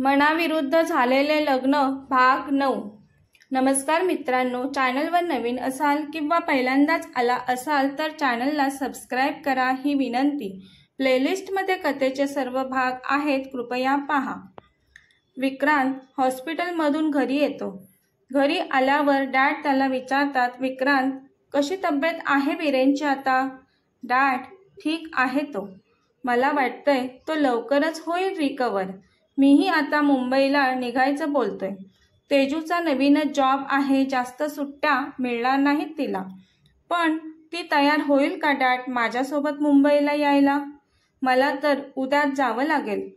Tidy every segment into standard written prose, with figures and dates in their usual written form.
मनाविरुद्ध झालेले लग्न भाग 9। नमस्कार मित्रांनो, चॅनलवर नवीन असाल किंवा पहिल्यांदाच आला असाल तर चॅनलला सबस्क्राइब करा ही विनंती। प्लेलिस्टमध्ये कथेचे सर्व भाग आहेत, कृपया पहा। विक्रांत हॉस्पिटलमधून घरी येतो। घरी आल्यावर डॅड त्याला विचारतात, विक्रांत कशी तब्येत आहे वीरेंची आता? डॅड ठीक आहे तो, मला वाटतंय तो लवकरच होईल रिकवर। मीही आता मुंबईला निघायचं बोलतोय। तेजूचा नवीनच जॉब आहे, जास्त सुट्ट्या मिळणार नाहीत तिला। पण ती तयार होईल का डॅड माझ्यासोबत मुंबईला यायला? मला तर उद्याच जावं लागेल,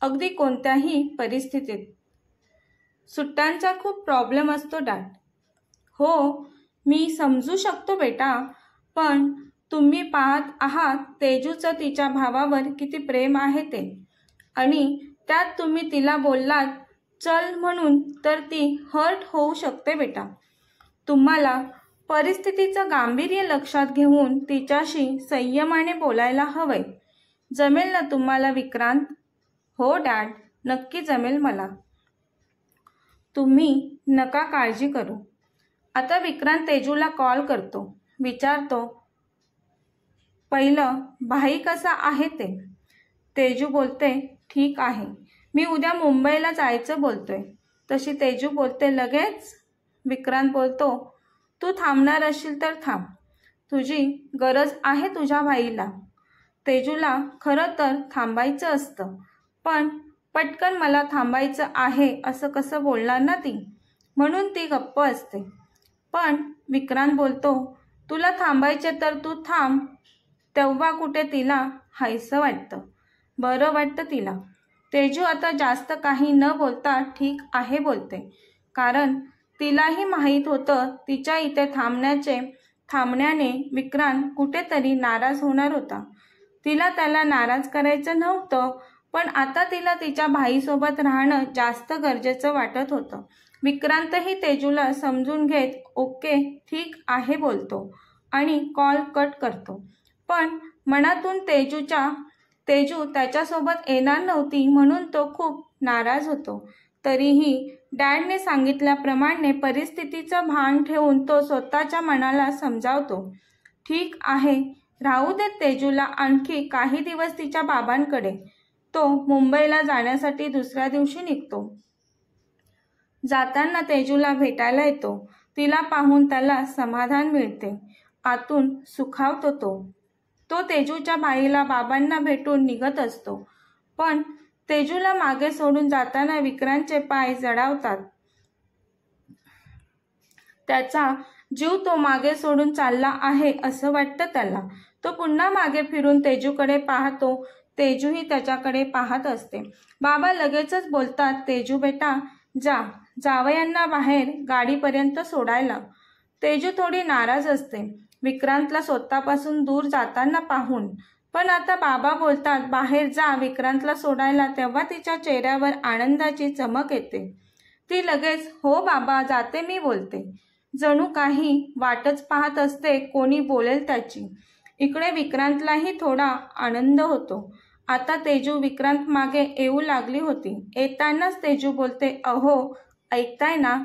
अगदी कोणत्याही परिस्थितीत। सुट्ट्यांचा खूप प्रॉब्लेम असतो डॅड। हो, मी समजू शकतो बेटा, पण तुम्ही पाहत आहात तेजूचं तिच्या भावावर किती प्रेम आहे ते, आणि त्यात तुम्ही तिला बोललात चल म्हणून तर ती हर्ट होऊ शकते बेटा। तुम्हाला परिस्थितीचं गांभीर्य लक्षात घेऊन तिच्याशी संयमाने बोलायला हवंय। जमेल ना तुम्हाला विक्रांत? हो डॅड, नक्की जमेल मला। तुम्ही नका काळजी करू। आता विक्रांत तेजूला कॉल करतो, विचारतो पहिलं भाई कसा आहे ते? तेजू बोलते ठीक आहे, मी उद्या मुंबईला जायचं बोलतोय। तशी तेजू बोलते लगेच? विक्रांत बोलतो तू थांबणार असशील तर थांब, तुझी गरज आहे तुझ्या भाईला। तेजूला खरं तर थांबायचं असतं, पण पटकन मला थांबायचं आहे असं कसं बोलणार ना ती, म्हणून ती गप्प असते। पण विक्रांत बोलतो तुला थांबायचे तर तू थांब, तेव्हा कुठे तिला हायसं वाटतं, बरं वाटतं तिला। तेजू आता जास्त काही न बोलता ठीक आहे बोलते, कारण तिलाही माहीत होतं तिच्या इथे थांबण्याने विक्रांत कुठेतरी नाराज होणार होता। तिला त्याला नाराज करायचं नव्हतं, पण आता तिला तिच्या भाईसोबत राहणं जास्त गरजेचं वाटत होतं। विक्रांतही तेजूला समजून घेत ओके ठीक आहे बोलतो आणि कॉल कट करतो। पण मनातून तेजू त्याच्यासोबत येणार नव्हती म्हणून तो खूप नाराज होतो। तरीही डॅडने सांगितल्याप्रमाणे परिस्थितीचं भान ठेवून तो स्वतःच्या मनाला समजावतो। ठीक आहे, राहू देत तेजूला आणखी काही दिवस तिच्या बाबांकडे। तो मुंबईला जाण्यासाठी दुसऱ्या दिवशी निघतो। जाताना तेजूला भेटायला येतो। तिला पाहून त्याला समाधान मिळते, आतून सुखावतो तो तेजूच्या बाईला बाबांना भेटून निघत असतो। पण तेजूला मागे सोडून जाताना विक्रांतचे पाय जडावतात। त्याचा जीव तो मागे सोडून चालला आहे असं वाटतं त्याला। तो पुन्हा मागे फिरून तेजूकडे पाहतो, तेजूही त्याच्याकडे पाहत असते। बाबा लगेचच बोलतात तेजू बेटा जा, जावयांना बाहेर गाडीपर्यंत सोडायला। तेजू थोडी नाराज असते विक्रांतला स्वतःपासून दूर जाताना पाहून, पण आता बाबा बोलतात बाहेर जा विक्रांतला सोडायला, तेव्हा तिच्या चेहऱ्यावर आनंदाची चमक येते। ती लगेच हो बाबा जाते मी बोलते, जणू काही वाटच पाहत असते कोणी बोलेल त्याची। इकडे विक्रांतलाही थोडा आनंद होतो। आता तेजू विक्रांत मागे येऊ लागली होती। येतानाच तेजू बोलते अहो ऐकताय ना?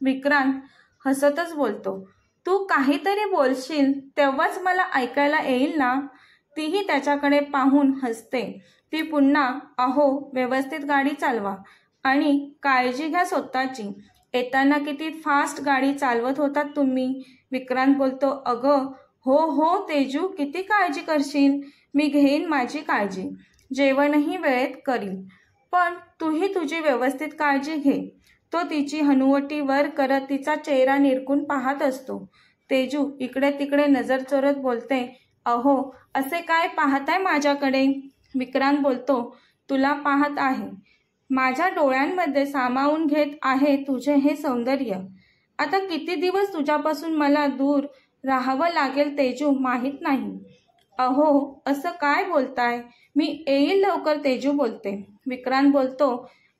विक्रांत हसतच बोलतो तू काहीतरी बोलशील तेव्हाच मला ऐकायला येईल ना? तीही त्याच्याकडे पाहून हसते। ती पुन्हा अहो व्यवस्थित गाडी चालवा आणि काळजी घ्या स्वतःची, येताना किती फास्ट गाडी चालवत होतात तुम्ही। विक्रांत बोलतो अगं हो तेजू, किती काळजी करशील? मी घेईन माझी काळजी, जेवणही वेळेत करीन, पण तूही तुझी व्यवस्थित काळजी घे। तो तिची हनुवटी वर करत तिचा चेहरा निरखून पाहत असतो। तेजू इकडे तिकडे नजर चोरत बोलते अहो असे काय पाहताय माझ्याकडे? विक्रांत बोलतो तुला पाहत आहे, माझ्या डोळ्यांमध्ये सामावून घेत आहे तुझे हे सौंदर्य। आता किती दिवस तुझ्यापासून मला दूर राहावं लागेल तेजू माहीत नाही। अहो असं काय बोलताय, मी येईल लवकर तेजू बोलते। विक्रांत बोलतो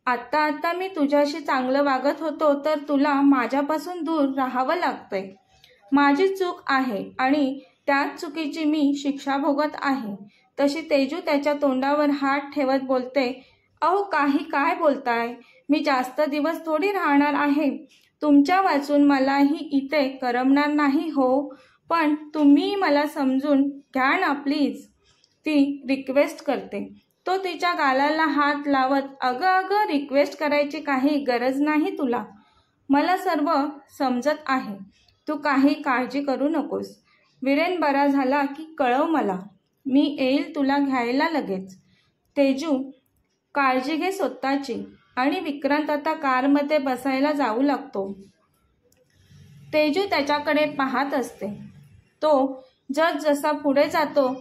आता मी तुझ्याशी चांगलं वागत होतो तर तुला माझ्यापासून दूर राहावं लागतंय। माझी चूक आहे आणि त्याच चुकीची मी शिक्षा भोगत आहे। तशी तेजू त्याच्या तोंडावर हात ठेवत बोलते अहो काही काय बोलताय, मी जास्त दिवस थोडी राहणार आहे. तुमच्या वाचून मलाही इथे करमणार नाही हो. पण तुम्ही मला समजून घ्या ना प्लीज, ती रिक्वेस्ट करते. तो तिच्या गालाला हात लावत, अगं अगं रिक्वेस्ट करायची काही गरज नाही तुला. मला सर्व समजत आहे. तू काही काळजी करू नकोस. वीरेन बरा झाला की कळव मला. मी येईल तुला घ्यायला लगेच. तेजू, काळजी घे स्वतःची. आणि विक्रांत आता कारमध्ये बसायला जाऊ लागतो. तेजू त्याच्याकडे पाहत असते. तो जसा पुढे जातो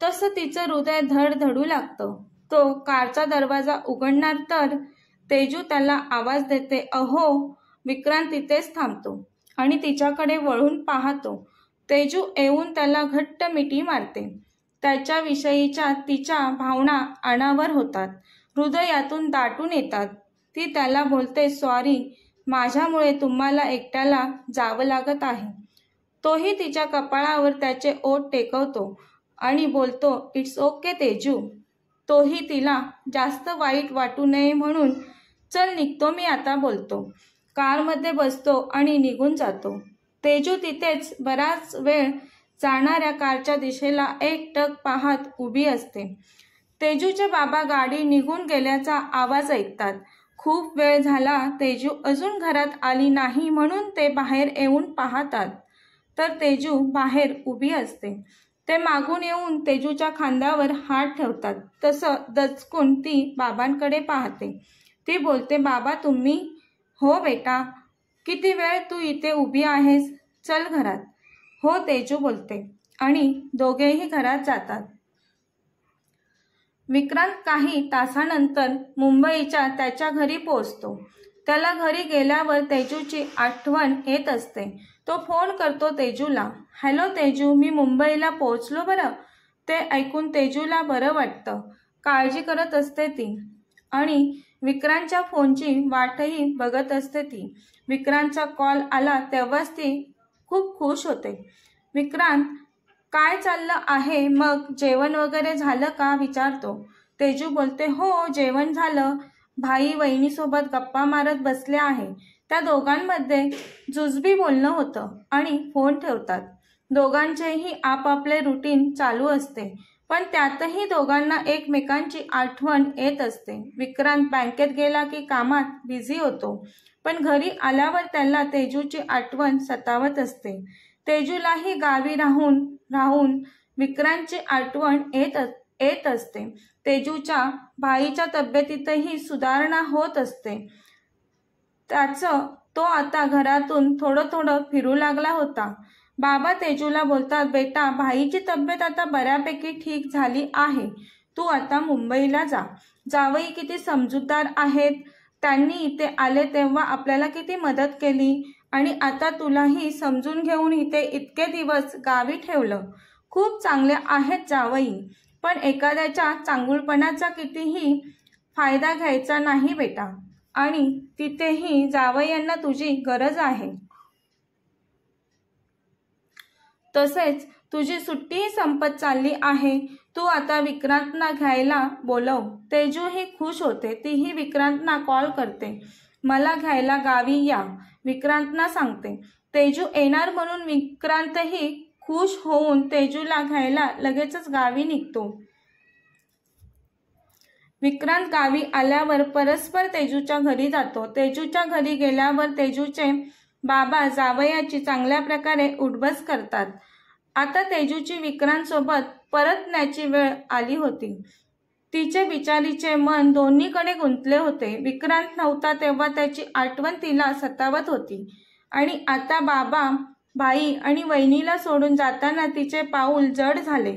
तसं तिचं हृदय धडधडू लागतं. तो कारचा दरवाजा उघडणार तर तेजू त्याला आवाज देते. अहो. विक्रांत तिथेच थांबतो आणि तिच्याकडे वळून पाहतो. तेजू येऊन त्याला घट्ट मिठी मारते. त्याच्याविषयीच्या तिच्या भावना अनावर होतात, हृदयातून दाटून येतात. ती त्याला बोलते, सॉरी, माझ्यामुळे तुम्हाला एकट्याला जावं लागत आहे. तोही तिच्या कपाळावर त्याचे ओठ टेकवतो आणि बोलतो, इट्स ओके तेजू. तोही तिला जास्त वाईट वाटू नये म्हणून, चल निघतो मी आता बोलतो. कारमध्ये बसतो आणि निघून जातो. तेजू तिथेच बराच वेळ जाणाऱ्या कारच्या दिशेला एकटक पाहत उभी असते. तेजूचे बाबा गाडी निघून गेल्याचा आवाज ऐकतात. खूप वेळ झाला तेजू अजून घरात आली नाही म्हणून ते बाहेर येऊन पाहतात तर तेजू बाहेर उभी असते. ते मागून येऊन तेजूच्या खांद्यावर हात ठेवतात. तसं दचकून ती बाबांकडे पाहते. ती बोलते, बाबा तुम्ही? हो बेटा. किती वेळ तू इथे उभी आहेस? चल घरात. हो तेजू बोलते आणि दोघेही घरात जातात. विक्रांत काही तासानंतर मुंबईच्या त्याच्या घरी पोहोचतो. त्याला घरी गेल्यावर तेजूची आठवण येत असते. तो फोन करतो तेजूला. हॅलो तेजू, मी मुंबईला पोहोचलो बरं. ते ऐकून तेजूला बरं वाटतं. काळजी करत असते ती आणि विक्रांतच्या फोनची वाटही बघत असते ती. विक्रांतचा कॉल आला तेव्हाच ती खूप खुश होते. विक्रांत, काय चाललं आहे मग? जेवण वगैरे झालं का विचारतो. तेजू बोलते, हो जेवण झालं. भाई वहिनीसोबत गप्पा मारत बसले आहे. त्या दोघांमध्ये जुजबी बोलणं होतं आणि फोन ठेवतात. दोघांचेही आपापले रुटीन चालू असते पण त्यातही दोघांना एकमेकांची आठवण येत असते. विक्रांत बँकेत गेला की कामात बिझी होतो पण घरी आल्यावर त्याला तेजूची आठवण सतावत असते. तेजूलाही गावी राहून विक्रांतची आठवण येत असते. तेजूच्या भाईच्या तब्येतीतही सुधारणा होत असते. तो आता घरातून थोडं फिरू लागला होता. बाबा तेजूला बोलतात, बेटा भाईची तब्येत आता बऱ्यापैकी ठीक झाली आहे. तू आता मुंबईला जा. जावई किती समजूतदार आहेत. त्यांनी इथे आले तेव्हा आपल्याला किती मदत केली आणि आता तुलाही समजून घेऊन इथे इतके दिवस गावी ठेवलं. खूप चांगले आहेत जावई. पण एखाद्याच्या चांगुलपणाचा कितीही फायदा घ्यायचा नाही बेटा. आणि तिथेही जावयांना तुझी गरज आहे. तसेच तुझी सुट्टीही संपत चालली आहे. तू आता विक्रांतना घ्यायला बोलव. तेजूही खुश होते. तीही विक्रांतना कॉल करते. मला घ्यायला गावी या, विक्रांतना सांगते. तेजू येणार म्हणून विक्रांतही खुश होऊन तेजूला घ्यायला लगेचच गावी निघतो. विक्रांत गावी आल्यावर परस्पर तेजूच्या घरी जातो. तेजूच्या घरी गेल्यावर तेजूचे बाबा जावयाची चांगल्या प्रकारे उठबस करतात. आता तेजूची विक्रांतसोबत परतण्याची वेळ आली होती. तिचे बिचारीचे मन दोन्हीकडे गुंतले होते. विक्रांत नव्हता तेव्हा त्याची आठवण तिला सतावत होती आणि आता बाबा, भाई आणि वहिनीला सोडून जाताना तिचे पाऊल जड झाले.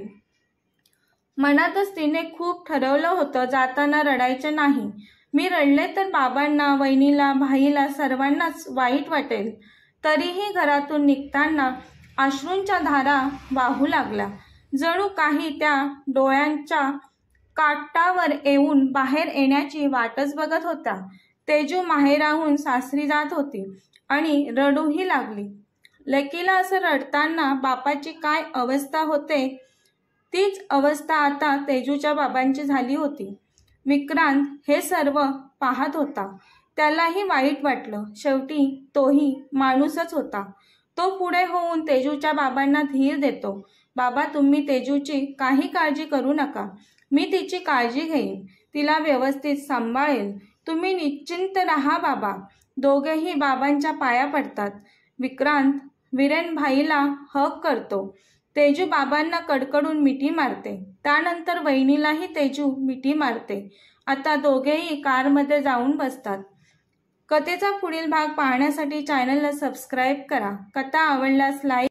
मनातच तिने खूप ठरवलं होतं, जाताना रडायचे नाही. मी रडले तर बाबांना, वहिनीला, भाईला सर्वांनाच वाईट वाटेल. तरीही घरातून निघताना अश्रूंच्या धारा वाहू लागल्या. जणू काही त्या डोळ्यांच्या काठावर येऊन बाहेर येण्याची वाटच बघत होता. तेजू माहेराहून सासरी जात होती आणि रडूही लागली. लकीला असं रडताना बापाची काय अवस्था होते तीच अवस्था आता तेजूच्या बाबांची झाली होती. विक्रांत हे सर्व पाहत होता. त्यालाही वाईट वाटलं. शेवटी तोही माणूसच होता. तो पुढे होऊन तेजूच्या बाबांना धीर देतो. बाबा, तुम्ही तेजूची काही काळजी करू नका. मी तिची काळजी घेईन. तिला व्यवस्थित सांभाळेल. तुम्ही निश्चिंत राहा बाबा. दोघेही बाबांच्या पाया पडतात. विक्रांत वीरेन भाईला हक करतो. तेजू बाबांना कडकडून मिठी मारते. त्यानंतर वहिनीलाही तेजू मिठी मारते. आता दोघेही कारमध्ये जाऊन बसतात. कथेचा पुढील भाग पाहण्यासाठी चॅनलला सबस्क्राईब करा. कथा आवडल्यास लाईक